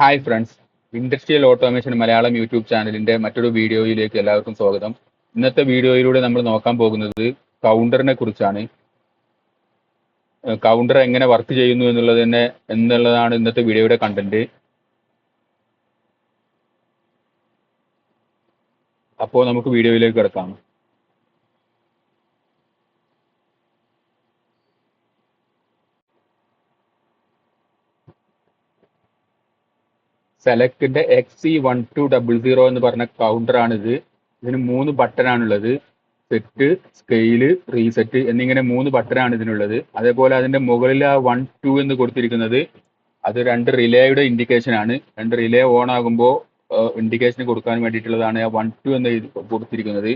Hi friends, industrial automation Malayalam YouTube ചാനലിന്റെ മറ്റൊരു വീഡിയോയിലേക്ക് എല്ലാവർക്കും സ്വാഗതം. ഇന്നത്തെ വീഡിയോയിലൂടെ നമ്മൾ നോക്കാൻ പോകുന്നത് കൗണ്ടറിനെ കുറിച്ചാണ്. കൗണ്ടർ എങ്ങനെ വർക്ക് ചെയ്യുന്നു എന്നുള്ളതാണ് ഇന്നത്തെ വീഡിയോയുടെ കണ്ടന്റ്. അപ്പോൾ നമുക്ക് വീഡിയോയിലേക്ക് കിടക്കാം. സെലക്ടിന്റെ XC1200 എന്ന് പറഞ്ഞ കൗണ്ടറാണിത്. ഇതിന് 3 ബട്ടനാണുള്ളത്. സെറ്റ്, സ്കെയില്, റീസെറ്റ് എന്നിങ്ങനെ 3 ബട്ടനാണ് ഇതിനുള്ളത്. അതേപോലെ അതിന്റെ മുകളിൽ ആ 1, 2 എന്ന് കൊടുത്തിരിക്കുന്നത് അത് 2 റിലേയുടെ ഇൻഡിക്കേഷൻ ആണ്. 2 റിലേ ഓൺ ആകുമ്പോൾ ഇൻഡിക്കേഷൻ കൊടുക്കാൻ വേണ്ടിയിട്ടുള്ളതാണ് ആ 1, 2 എന്ന് കൊടുത്തിരിക്കുന്നത്.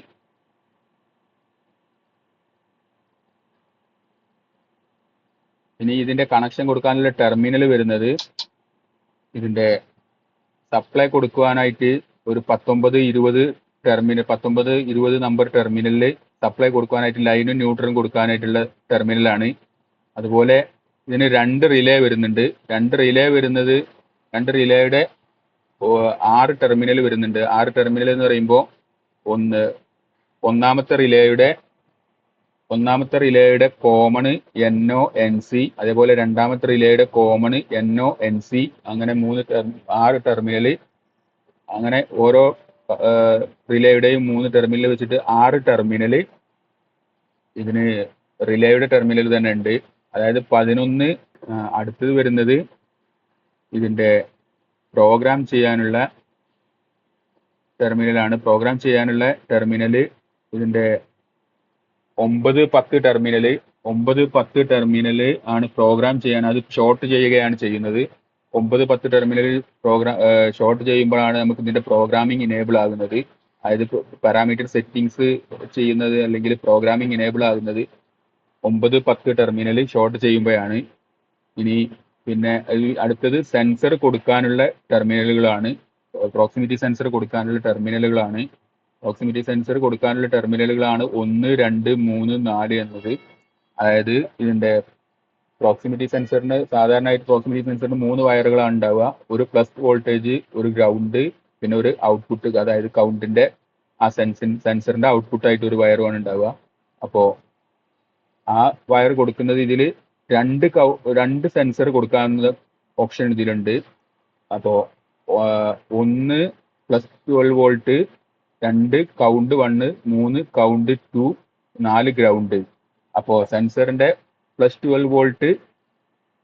ഇനി ഇതിന്റെ കണക്ഷൻ കൊടുക്കാനുള്ള ടെർമിനൽ വരുന്നത്, ഇതിന്റെ സപ്ലൈ കൊടുക്കുവാനായിട്ട് ഒരു 19-20 നമ്പർ ടെർമിനലിൽ സപ്ലൈ കൊടുക്കാനായിട്ട് ലൈനും ന്യൂട്രലും കൊടുക്കാനായിട്ടുള്ള ടെർമിനലാണ്. അതുപോലെ ഇതിന് 2 റിലേ വരുന്നുണ്ട്. 2 റിലേയുടെ 6 ടെർമിനൽ വരുന്നുണ്ട്. 6 ടെർമിനൽ എന്ന് പറയുമ്പോൾ ഒന്നാമത്തെ റിലേയുടെ കോമൺ NO-NC, അതേപോലെ രണ്ടാമത്തെ റിലേയുടെ കോമൺ NO-NC, അങ്ങനെ 6 ടെർമിനൽ. അങ്ങനെ ഓരോ റിലേയുടെയും 3 ടെർമിനൽ വെച്ചിട്ട് 6 ടെർമിനൽ ഇതിന് റിലേയുടെ ടെർമിനൽ തന്നെ ഉണ്ട്. അതായത് 11. അടുത്തത് വരുന്നത് ഇതിന്റെ പ്രോഗ്രാം ചെയ്യാനുള്ള ടെർമിനലാണ്. പ്രോഗ്രാം ചെയ്യാനുള്ള ടെർമിനൽ ഇതിന്റെ 9-10 ടെർമിനൽ ആണ് പ്രോഗ്രാം ചെയ്യാൻ. അത് ഷോർട്ട് ചെയ്യുകയാണ് ചെയ്യുന്നത്. 9-10 ടെർമിനൽ ഷോർട്ട് ചെയ്യുമ്പോഴാണ് നമുക്ക് ഇതിന്റെ പ്രോഗ്രാമിംഗ് ഇനേബിൾ ആകുന്നത്. അതായത് പാരാമീറ്റർ സെറ്റിംഗ്സ് ചെയ്യുന്നത് അല്ലെങ്കിൽ പ്രോഗ്രാമിംഗ് ഇനേബിൾ ആകുന്നത് 9-10 ടെർമിനൽ ഷോർട്ട് ചെയ്യുമ്പോഴാണ്. പിന്നെ അടുത്തത് സെൻസർ കൊടുക്കാനുള്ള ടെർമിനലുകളാണ്. പ്രോക്സിമിറ്റി സെൻസർ കൊടുക്കാനുള്ള ടെർമിനലുകളാണ്. 1, 2, 3, 4 എന്നത്. അതായത് ഇതിന്റെ പ്രോക്സിമിറ്റി സെൻസറിന് സാധാരണയായിട്ട് പ്രോക്സിമിറ്റി സെൻസറിന് 3 വയറുകളാണ് ഉണ്ടാവുക. ഒരു പ്ലസ് വോൾട്ടേജ്, ഒരു ഗ്രൗണ്ട്, പിന്നെ ഒരു ഔട്ട്പുട്ട്. അതായത് കൗണ്ടിന്റെ ആ സെൻസറിന്റെ ഔട്ട്പുട്ടായിട്ട് ഒരു വയറുമാണ് ഉണ്ടാവുക. അപ്പോൾ ആ വയർ കൊടുക്കുന്നത് ഇതിൽ 2 സെൻസർ കൊടുക്കാനുള്ള ഓപ്ഷൻ ഇതിലുണ്ട്. അപ്പോൾ 1 +12 വോൾട്ട്, 2 കൗണ്ട് 1, 3 കൗണ്ട് 2, 4 ഗ്രൗണ്ട്. അപ്പോൾ സെൻസറിന്റെ +12 വോൾട്ട്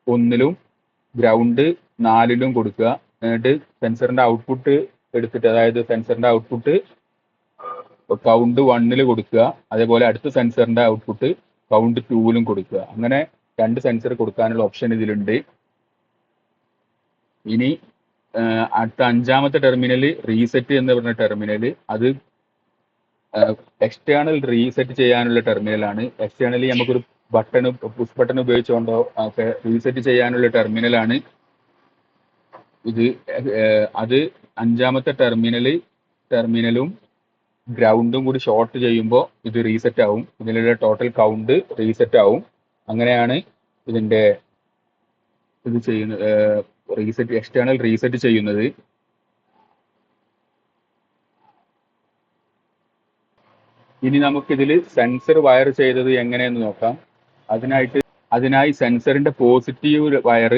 1ലും ഗ്രൗണ്ട് 4ലും കൊടുക്കുക. എന്നിട്ട് സെൻസറിന്റെ ഔട്ട്പുട്ട് എടുത്തിട്ട്, അതായത് സെൻസറിന്റെ ഔട്ട്പുട്ട് കൗണ്ട് 1ൽ കൊടുക്കുക. അതേപോലെ അടുത്ത സെൻസറിന്റെ ഔട്ട്പുട്ട് കൗണ്ട് 2ലും കൊടുക്കുക. അങ്ങനെ 2 സെൻസർ കൊടുക്കാനുള്ള ഓപ്ഷൻ ഇതിലുണ്ട്. ഇനി അടുത്ത 5ാമത്തെ ടെർമിനൽ റീസെറ്റ് എന്ന് പറഞ്ഞ ടെർമിനൽ, അത് എക്സ്റ്റേണൽ റീസെറ്റ് ചെയ്യാനുള്ള ടെർമിനലാണ്. എക്സ്റ്റേണലി നമുക്കൊരു പുഷ് ബട്ടൺ ഉപയോഗിച്ചുകൊണ്ടോ ഒക്കെ റീസെറ്റ് ചെയ്യാനുള്ള ടെർമിനലാണ് ഇത്. അത് 5ാമത്തെ ടെർമിനലും ഗ്രൗണ്ടും കൂടി ഷോർട്ട് ചെയ്യുമ്പോൾ ഇത് റീസെറ്റ് ആവും. ഇതിലുള്ള ടോട്ടൽ കൗണ്ട് റീസെറ്റ് ആവും. അങ്ങനെയാണ് ഇതിന്റെ ഇത് ചെയ്യുന്നത്, എക്സ്റ്റേണൽ റീസെറ്റ് ചെയ്യുന്നത്. ഇനി നമുക്കിതിൽ സെൻസർ വയർ ചെയ്തത് എങ്ങനെയെന്ന് നോക്കാം. അതിനായി സെൻസറിന്റെ പോസിറ്റീവ് വയർ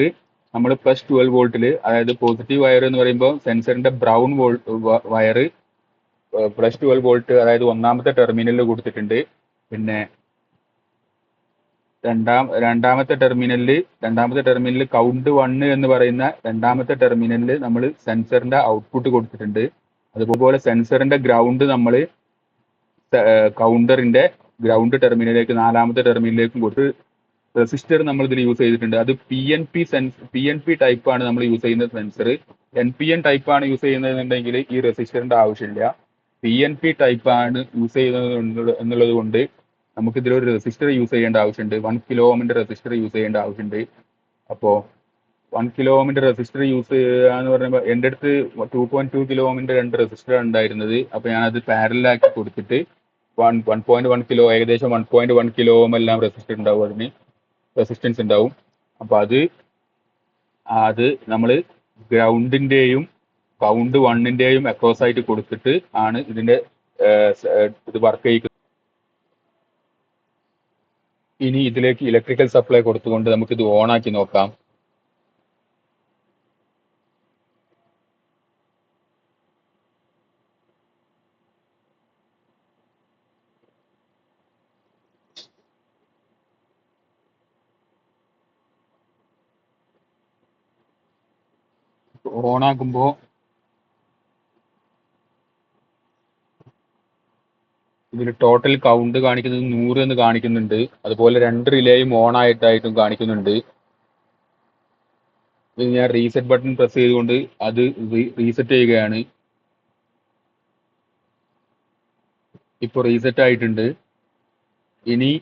നമ്മൾ +12 വോൾട്ടിൽ, അതായത് പോസിറ്റീവ് വയർ എന്ന് പറയുമ്പോൾ സെൻസറിന്റെ ബ്രൗൺ വയർ +12 വോൾട്ട്, അതായത് 1ാമത്തെ ടെർമിനലിൽ കൊടുത്തിട്ടുണ്ട്. പിന്നെ രണ്ടാമത്തെ ടെർമിനലിൽ കൗണ്ട് 1 എന്ന് പറയുന്ന 2ാമത്തെ ടെർമിനലിൽ നമ്മൾ സെൻസറിന്റെ ഔട്ട്പുട്ട് കൊടുത്തിട്ടുണ്ട്. അതുപോലെ സെൻസറിന്റെ ഗ്രൗണ്ട് നമ്മൾ കൗണ്ടറിന്റെ ഗ്രൗണ്ട് ടെർമിനലിലേക്ക് 4ാമത്തെ ടെർമിനലിലേക്കും കൊടുത്ത് റെസിസ്റ്റർ നമ്മൾ ഇതിൽ യൂസ് ചെയ്തിട്ടുണ്ട്. അത് PNP ടൈപ്പ് ആണ് നമ്മൾ യൂസ് ചെയ്യുന്ന സെൻസർ. NPN ടൈപ്പ് ആണ് യൂസ് ചെയ്യുന്നതെന്നുണ്ടെങ്കിൽ ഈ റെസിസ്റ്ററിന്റെ ആവശ്യമില്ല. PNP ടൈപ്പ് ആണ് യൂസ് ചെയ്യുന്നത് എന്നുള്ളത് കൊണ്ട് നമുക്ക് ഇതിലൊരു റെസിസ്റ്റർ യൂസ് ചെയ്യേണ്ട ആവശ്യമുണ്ട്. 1 kilo ohmന്റെ റെസിസ്റ്റർ യൂസ് ചെയ്യേണ്ട ആവശ്യമുണ്ട്. അപ്പോൾ 1 kilo ohmന്റെ റെസിസ്റ്റർ യൂസ് ചെയ്യാന്ന് പറയുമ്പോൾ എൻ്റെ അടുത്ത് 2.2 kilo ohmന്റെ 2 റെസിസ്റ്റർ ഉണ്ടായിരുന്നത്. അപ്പോൾ ഞാനത് പാരലാക്കി കൊടുത്തിട്ട് 1.1 kilo, ഏകദേശം 1.1 kilo ohm എല്ലാം റെസിസ്റ്റർ ഉണ്ടാവും, അതിന് റെസിസ്റ്റൻസ് ഉണ്ടാവും. അപ്പോൾ അത് നമ്മൾ ഗ്രൗണ്ടിന്റെയും കൗണ്ട് 1ന്റെയും അക്രോസ് ആയിട്ട് കൊടുത്തിട്ട് ആണ് ഇതിന്റെ ഇത് വർക്ക് ചെയ്യിക്കുന്നത്. ഇനി ഇതിലേക്ക് ഇലക്ട്രിക്കൽ സപ്ലൈ കൊടുത്തുകൊണ്ട് നമുക്ക് ഇത് ഓൺ ആക്കി നോക്കാം. ഓൺ ആക്കുമ്പോൾ ഇതിൽ ടോട്ടൽ കൗണ്ട് കാണിക്കുന്നത് 100 എന്ന് കാണിക്കുന്നുണ്ട്. അതുപോലെ 2 റിലേയും ഓൺ ആയിട്ടായിട്ടും കാണിക്കുന്നുണ്ട്. ഇത് ഞാൻ റീസെറ്റ് ബട്ടൺ പ്രസ് ചെയ്തുകൊണ്ട് അത് റീസെറ്റ് ചെയ്യുകയാണ്. ഇപ്പോൾ റീസെറ്റ് ആയിട്ടുണ്ട്. ഇനി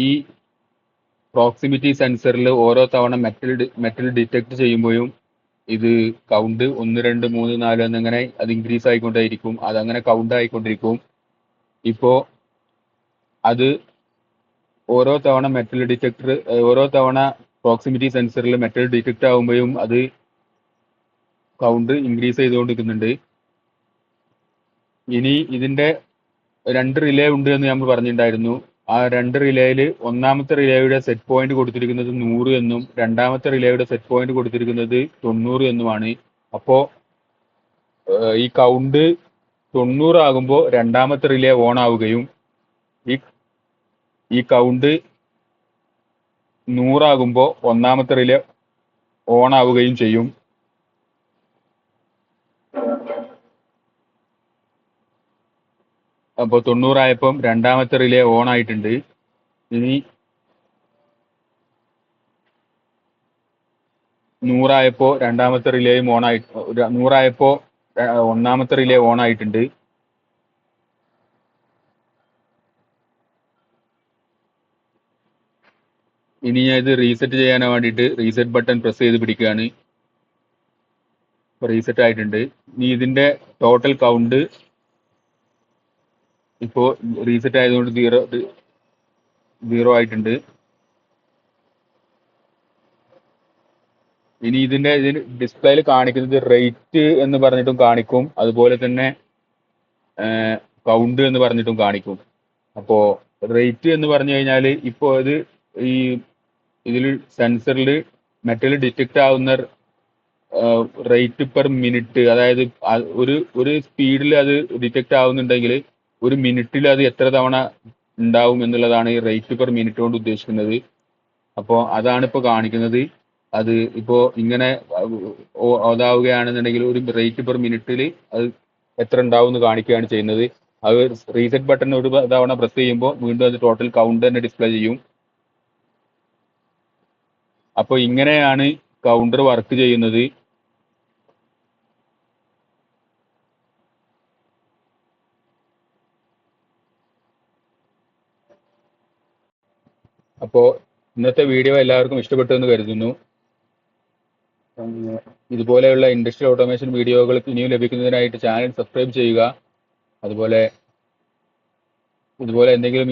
ഈ പ്രോക്സിമിറ്റി സെൻസറിൽ ഓരോ തവണ മെറ്റൽ ഡിറ്റക്ട് ചെയ്യുമ്പോഴും ഇത് കൗണ്ട് 1, 2, 3, 4 എന്നിങ്ങനെ അത് ഇൻക്രീസ് ആയിക്കൊണ്ടേയിരിക്കും. അതങ്ങനെ കൗണ്ട് ആയിക്കൊണ്ടിരിക്കും. ഇപ്പോൾ അത് ഓരോ തവണ പ്രോക്സിമിറ്റി സെൻസറിൽ മെറ്റൽ ഡിറ്റക്ട് ആകുമ്പോഴും അത് കൗണ്ട് ഇൻക്രീസ് ചെയ്തുകൊണ്ടിരിക്കുന്നുണ്ട്. ഇനി ഇതിന്റെ 2 റിലേ ഉണ്ട് എന്ന് നമ്മൾ പറഞ്ഞിട്ടുണ്ടായിരുന്നു. ആ 2 റിലേയിൽ ഒന്നാമത്തെ റിലേയുടെ സെറ്റ് പോയിന്റ് കൊടുത്തിരിക്കുന്നത് 100 എന്നും രണ്ടാമത്തെ റിലേയുടെ സെറ്റ് പോയിന്റ് കൊടുത്തിരിക്കുന്നത് 90 എന്നുമാണ്. അപ്പോ ഈ കൗണ്ട് 90 ആകുമ്പോൾ രണ്ടാമത്തെ റിലേ ഓൺ ആവുകയും ഈ കൗണ്ട് 100 ആകുമ്പോൾ ഒന്നാമത്തെ റിലേ ഓൺ ആവുകയും ചെയ്യും. അപ്പോൾ 90 ആയപ്പം രണ്ടാമത്തെ റിലേ ഓൺ ആയിട്ടുണ്ട്. ഇനി 100 ആയപ്പോൾ രണ്ടാമത്തെ റിലേയും ഓൺ ആയി 100 ആയപ്പോൾ ഒന്നാമത്തെ റിലേ ഓൺ ആയിട്ടുണ്ട്. ഇനി ഞാൻ ഇത് റീസെറ്റ് ചെയ്യാൻ വേണ്ടിയിട്ട് റീസെറ്റ് ബട്ടൺ പ്രസ് ചെയ്ത് പിടിക്കുകയാണ്. ഇപ്പോൾ റീസെറ്റ് ആയിട്ടുണ്ട്. ഇനി ഇതിന്റെ ടോട്ടൽ കൗണ്ട് ഇപ്പോൾ റീസെറ്റ് ആയതുകൊണ്ട് 0 ആയിട്ടുണ്ട്. ഇനി ഇതിന് ഡിസ്പ്ലേയിൽ കാണിക്കുന്നത് റേറ്റ് എന്ന് പറഞ്ഞിട്ടും കാണിക്കും, അതുപോലെ തന്നെ കൗണ്ട് എന്ന് പറഞ്ഞിട്ടും കാണിക്കും. അപ്പോൾ റേറ്റ് എന്ന് പറഞ്ഞു കഴിഞ്ഞാൽ ഇപ്പോൾ ഇതിൽ സെൻസറിൽ മെറ്റൽ ഡിറ്റക്ട് ആവുന്ന റേറ്റ് പെർ മിനിറ്റ്, അതായത് ഒരു സ്പീഡിൽ അത് ഡിറ്റക്ട് ആവുന്നുണ്ടെങ്കിൽ ഒരു മിനിറ്റിൽ അത് എത്ര തവണ ഉണ്ടാവും എന്നുള്ളതാണ് ഈ റേറ്റ് പെർ മിനിറ്റ് കൊണ്ട് ഉദ്ദേശിക്കുന്നത്. അപ്പോൾ അതാണ് ഇപ്പോൾ കാണിക്കുന്നത്. അത് ഇപ്പോൾ ഇങ്ങനെ അതാവുകയാണെന്നുണ്ടെങ്കിൽ ഒരു റേറ്റ് പെർ മിനിറ്റിൽ അത് എത്ര ഉണ്ടാവും എന്ന് കാണിക്കുകയാണ് ചെയ്യുന്നത്. അത് റീസെറ്റ് ബട്ടൺ ഒരു തവണ പ്രസ് ചെയ്യുമ്പോൾ വീണ്ടും അത് ടോട്ടൽ കൗണ്ട് തന്നെ ഡിസ്പ്ലേ ചെയ്യും. അപ്പോൾ ഇങ്ങനെയാണ് കൗണ്ടർ വർക്ക് ചെയ്യുന്നത്. അപ്പോൾ ഇന്നത്തെ വീഡിയോ എല്ലാവർക്കും ഇഷ്ടപ്പെട്ടു എന്ന് കരുതുന്നു. ഇതുപോലെയുള്ള ഇൻഡസ്ട്രിയൽ ഓട്ടോമേഷൻ വീഡിയോകൾ ഇനിയും ലഭിക്കുന്നതിനായിട്ട് ചാനൽ സബ്സ്ക്രൈബ് ചെയ്യുക. അതുപോലെ എന്തെങ്കിലും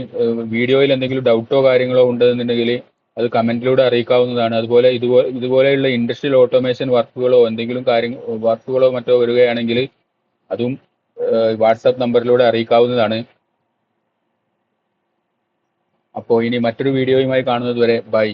വീഡിയോയിൽ എന്തെങ്കിലും ഡൗട്ടോ കാര്യങ്ങളോ ഉണ്ടെന്നുണ്ടെങ്കിൽ അത് കമന്റിലൂടെ അറിയിക്കാവുന്നതാണ്. അതുപോലെ ഇതുപോലെയുള്ള ഇൻഡസ്ട്രിയൽ ഓട്ടോമേഷൻ വർക്കുകളോ മറ്റോ വരികയാണെങ്കിൽ അതും വാട്സാപ്പ് നമ്പറിലൂടെ അറിയിക്കാവുന്നതാണ്. അപ്പോൾ ഇനി മറ്റൊരു വീഡിയോയുമായി കാണുന്നത് വരെ ബൈ.